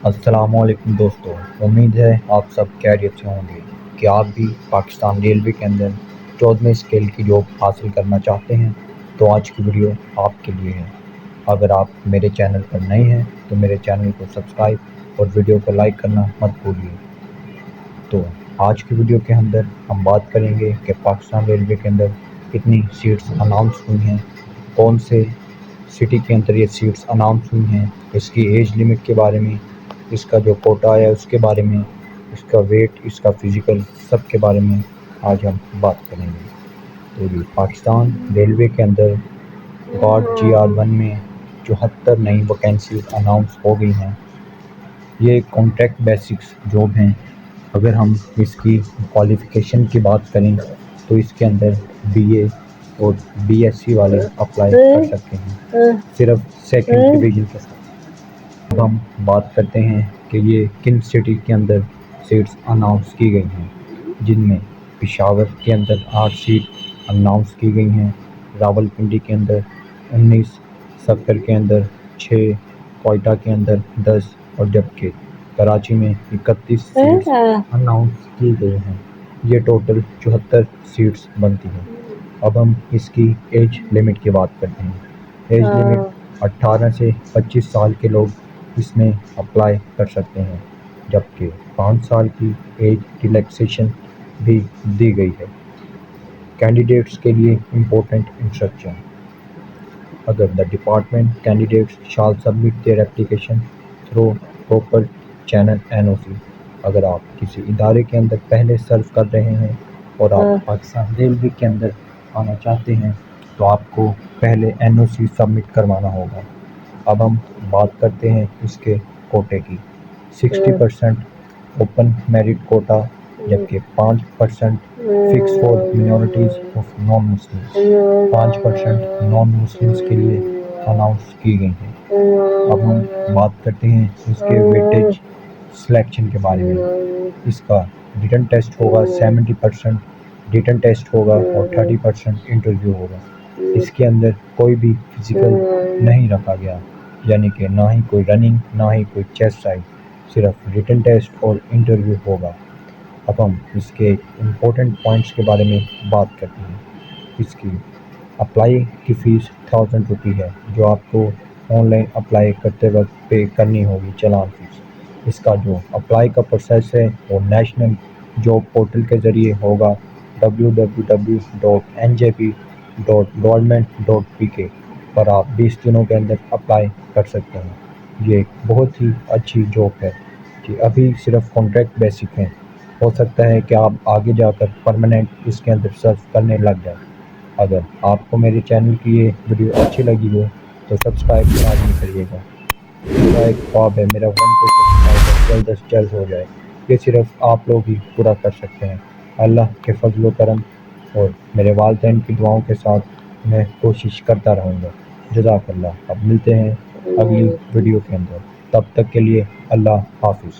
السلام علیکم دوستو، امید ہے آپ سب خیریت سے ہوں گے کہ آپ بھی پاکستان ریلوے کے اندر 14ویں اسکیل کی جاب حاصل کرنا چاہتے ہیں تو آج کی ویڈیو آپ کے لیے ہے۔ اگر آپ میرے چینل پر نئے ہیں تو میرے چینل کو سبسکرائب اور ویڈیو کو لائک کرنا مت بھولیے۔ تو آج کی ویڈیو کے اندر ہم بات کریں گے کہ پاکستان ریلوے کے اندر کتنی سیٹس اناؤنس ہوئی ہیں، کون سے سٹی کے اندر یہ سیٹس اناؤنس ہوئی ہیں، اس کی ایج لمٹ کے بارے میں، اس کا جو کوٹا ہے اس کے بارے میں، اس کا ویٹ، اس کا فزیکل، سب کے بارے میں آج ہم بات کریں گے۔ تو یہ پاکستان ریلوے کے اندر گارڈ GR1 میں 74 نئی ویکینسیز اناؤنس ہو گئی ہیں۔ یہ کانٹریکٹ بیسکس جاب ہیں۔ اگر ہم اس کی کوالیفیکیشن کی بات کریں تو اس کے اندر BA اور BSc والے اپلائی کر سکتے ہیں، صرف سیکنڈ ڈویژن کے ساتھ۔ اب ہم بات کرتے ہیں کہ یہ کن سٹی کے اندر سیٹس اناؤنس کی گئی ہیں، جن میں پشاور کے اندر 8 سیٹ اناؤنس کی گئی ہیں، راولپنڈی کے اندر 19، سکر کے اندر 6، کوئٹہ کے اندر 10 اور جبکہ کراچی میں 31 سیٹس اناؤنس کی گئی ہیں۔ یہ ٹوٹل 74 سیٹس بنتی ہیں۔ اب ہم اس کی ایج لمٹ کی بات کرتے ہیں۔ ایج لمٹ 18 سے 25 سال کے لوگ اس میں اپلائی کر سکتے ہیں، جبکہ 5 سال کی ایج ریلیکسیشن بھی دی گئی ہے۔ کینڈیڈیٹس کے لیے امپورٹنٹ انسٹرکشن: اگر the department candidates shall submit their application through proper channel NOC۔ اگر آپ کسی ادارے کے اندر پہلے سرو کر رہے ہیں اور آپ پاکستان ریلوے کے اندر آنا چاہتے ہیں تو آپ کو پہلے NOC سبمٹ کروانا ہوگا۔ اب ہم بات کرتے ہیں اس کے کوٹے کی۔ 60% اوپن میرٹ کوٹا، جبکہ 5% fix for minorities of non Muslims, 5% non Muslims کے لیے اناؤنس کی گئی ہیں۔ اب ہم بات کرتے ہیں اس کے ویٹیج سلیکشن کے بارے میں۔ اس کا ریٹن ٹیسٹ ہوگا، 70% ریٹن ٹیسٹ ہوگا اور 30% انٹرویو ہوگا۔ اس کے اندر کوئی بھی فزیکل نہیں رکھا گیا، یعنی کہ نہ ہی کوئی رننگ، نہ ہی کوئی چیسٹ سائز، صرف ریٹن ٹیسٹ اور انٹرویو ہوگا۔ اب ہم اس کے امپورٹنٹ پوائنٹس کے بارے میں بات کرتے ہیں۔ اس کی اپلائی کی فیس 1000 روپی ہے، جو آپ کو آن لائن اپلائی کرتے وقت پے کرنی ہوگی، چلان فیس۔ اس کا جو اپلائی کا پروسیس ہے وہ نیشنل جاب پورٹل کے ذریعے ہوگا، www.njp.government.pk پر آپ 20 دنوں کے اندر اپلائی کر سکتے ہیں۔ یہ ایک بہت ہی اچھی جاب ہے کہ ابھی صرف کانٹریکٹ بیسک ہے، ہو سکتا ہے کہ آپ آگے جا کر پرماننٹ اس کے اندر سرو کرنے لگ جائیں۔ اگر آپ کو میرے چینل کی یہ ویڈیو اچھی لگی ہو تو سبسکرائب لازمی کریے گا۔ میرا ایک خواب ہے، میرا 1K سبسکرائبر جلد از جلد ہو جائے، یہ صرف آپ لوگ ہی پورا کر سکتے ہیں۔ اللہ کے فضل و کرم اور میرے والدین کی دعاؤں کے ساتھ میں کوشش کرتا رہوں گا۔ جزاک اللہ۔ اب ملتے ہیں اگلی ویڈیو کے اندر، تب تک کے لیے اللہ حافظ۔